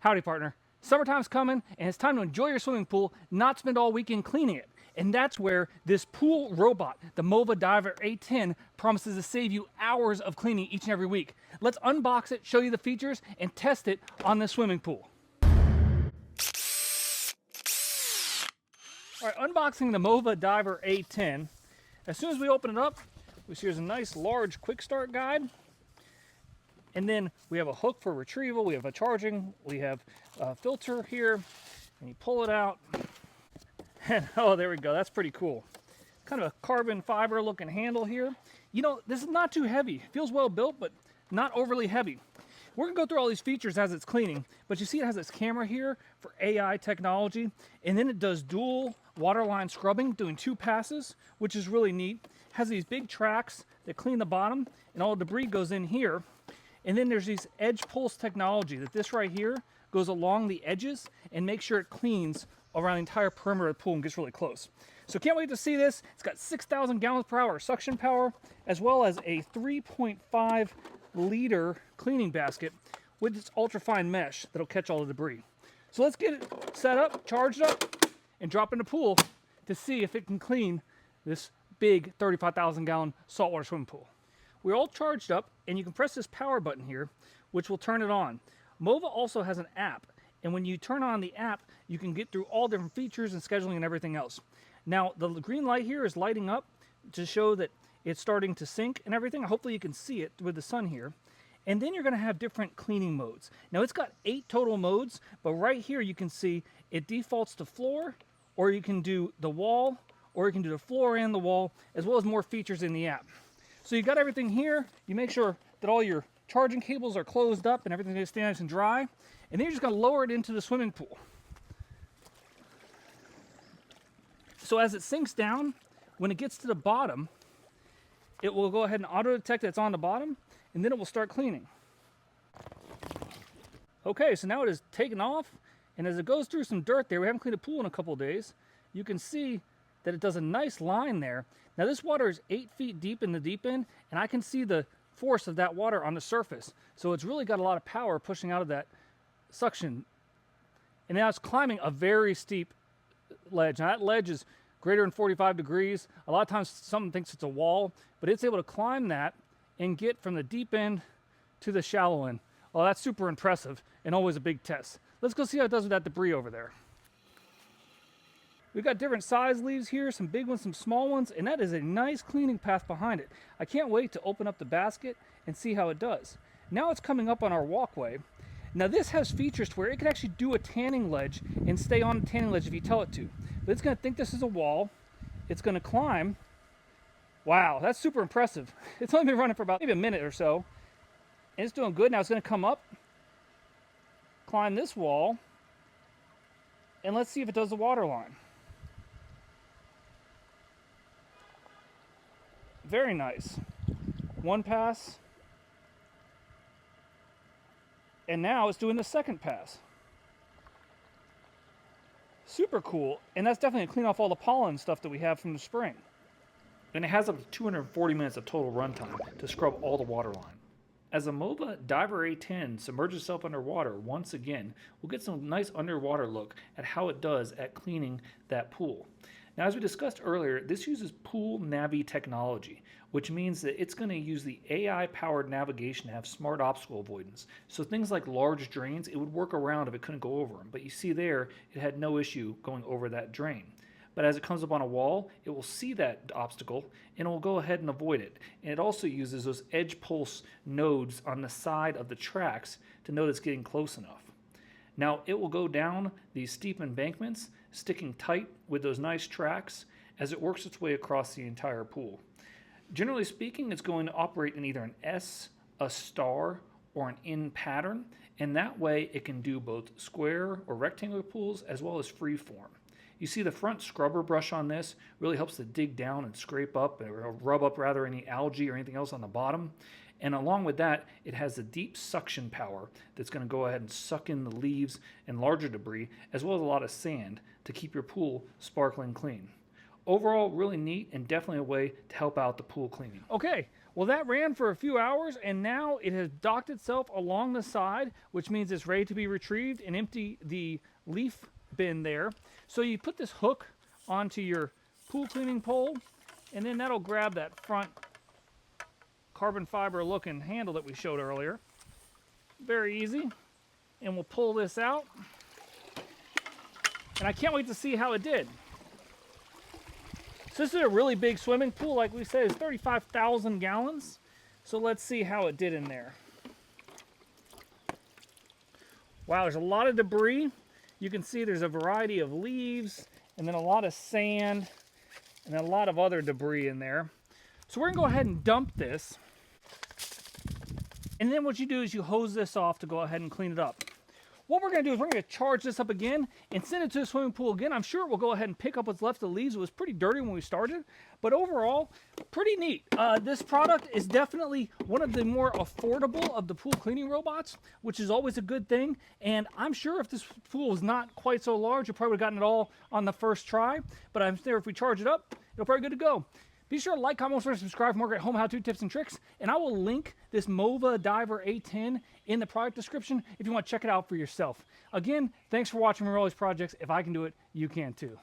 Howdy, partner. Summertime's coming, and it's time to enjoy your swimming pool, not spend all weekend cleaning it. And that's where this pool robot, the Mova DIVER A10, promises to save you hours of cleaning each and every week. Let's unbox it, show you the features, and test it on this swimming pool. All right, unboxing the Mova DIVER A10. As soon as we open it up, we see there's a nice large quick start guide. And then we have a hook for retrieval, we have a charging, we have a filter here, and you pull it out. And oh, there we go, that's pretty cool. Kind of a carbon fiber looking handle here. You know, this is not too heavy. It feels well built, but not overly heavy. We're gonna go through all these features as it's cleaning, but you see it has this camera here for AI technology, and then it does dual waterline scrubbing, doing 2 passes, which is really neat. It has these big tracks that clean the bottom, and all the debris goes in here. And then there's these edge pulse technology that this right here goes along the edges and makes sure it cleans around the entire perimeter of the pool and gets really close. So can't wait to see this. It's got 6,000 gallons per hour suction power, as well as a 3.5 liter cleaning basket with its ultrafine mesh that'll catch all the debris. So let's get it set up, charged up, and drop in the pool to see if it can clean this big 35,000 gallon saltwater swimming pool. We're all charged up, and you can press this power button here, which will turn it on. Mova also has an app, and when you turn on the app, you can get through all different features and scheduling and everything else. Now, the green light here is lighting up to show that it's starting to sync and everything. Hopefully you can see it with the sun here. And then you're going to have different cleaning modes. Now, it's got 8 total modes, but right here you can see it defaults to floor, or you can do the wall, or you can do the floor and the wall, as well as more features in the app. So you got everything here. You make sure that all your charging cables are closed up and everything is nice and dry. And then you're just going to lower it into the swimming pool. So as it sinks down, when it gets to the bottom, it will go ahead and auto detect that it's on the bottom, and then it will start cleaning. Okay, so now it is taken off, and as it goes through some dirt there, we haven't cleaned a pool in a couple of days, you can see that it does a nice line there. Now this water is 8 feet deep in the deep end, and I can see the force of that water on the surface. So it's really got a lot of power pushing out of that suction. And now it's climbing a very steep ledge. Now that ledge is greater than 45 degrees. A lot of times someone thinks it's a wall, but it's able to climb that and get from the deep end to the shallow end. Well, that's super impressive and always a big test. Let's go see how it does with that debris over there. We've got different size leaves here, some big ones, some small ones, and that is a nice cleaning path behind it. I can't wait to open up the basket and see how it does. Now it's coming up on our walkway. Now this has features to where it can actually do a tanning ledge and stay on the tanning ledge if you tell it to. But it's going to think this is a wall. It's going to climb. Wow, that's super impressive. It's only been running for about maybe a minute or so. And it's doing good. Now it's going to come up, climb this wall, and let's see if it does the water line. Very nice. 1 pass. And now it's doing the 2nd pass. Super cool. And that's definitely going to clean off all the pollen stuff that we have from the spring. And it has up to 240 minutes of total runtime to scrub all the water line. As the Mova DIVER A10 submerges itself underwater once again, we'll get some nice underwater look at how it does at cleaning that pool. Now, as we discussed earlier, this uses pool navi technology, which means that it's going to use the AI-powered navigation to have smart obstacle avoidance. So things like large drains, it would work around if it couldn't go over them. But you see there, it had no issue going over that drain. But as it comes up on a wall, it will see that obstacle and it will go ahead and avoid it. And it also uses those edge pulse nodes on the side of the tracks to know that it's getting close enough. Now it will go down these steep embankments, sticking tight with those nice tracks as it works its way across the entire pool. Generally speaking, it's going to operate in either an S, a star, or an in pattern, and that way it can do both square or rectangular pools as well as free form. You see the front scrubber brush on this really helps to dig down and scrape up, or rub up rather, any algae or anything else on the bottom. And along with that, it has the deep suction power that's going to go ahead and suck in the leaves and larger debris, as well as a lot of sand to keep your pool sparkling clean. Overall, really neat and definitely a way to help out the pool cleaning. Okay, Well, that ran for a few hours, and now it has docked itself along the side, which means it's ready to be retrieved and empty the leaf bin there. So you put this hook onto your pool cleaning pole, and then that'll grab that front carbon fiber looking handle that we showed earlier. Very easy. And we'll pull this out. And I can't wait to see how it did. So this is a really big swimming pool, like we said, it's 35,000 gallons. So let's see how it did in there. Wow, there's a lot of debris. You can see there's a variety of leaves, and then a lot of sand, and a lot of other debris in there. So we're gonna go ahead and dump this. And then what you do is you hose this off to go ahead and clean it up. What we're going to do is we're going to charge this up again and send it to the swimming pool again. I'm sure it will go ahead and pick up what's left of the leaves. It was pretty dirty when we started, but overall, pretty neat. This product is definitely one of the more affordable of the pool cleaning robots, which is always a good thing. And I'm sure if this pool was not quite so large, you probably would have gotten it all on the first try. But I'm sure if we charge it up, it'll probably be good to go. Be sure to like, comment, share, and subscribe for more great home how-to tips and tricks. And I will link this Mova DIVER A10 in the product description if you want to check it out for yourself. Again, thanks for watching me roll these projects. If I can do it, you can too.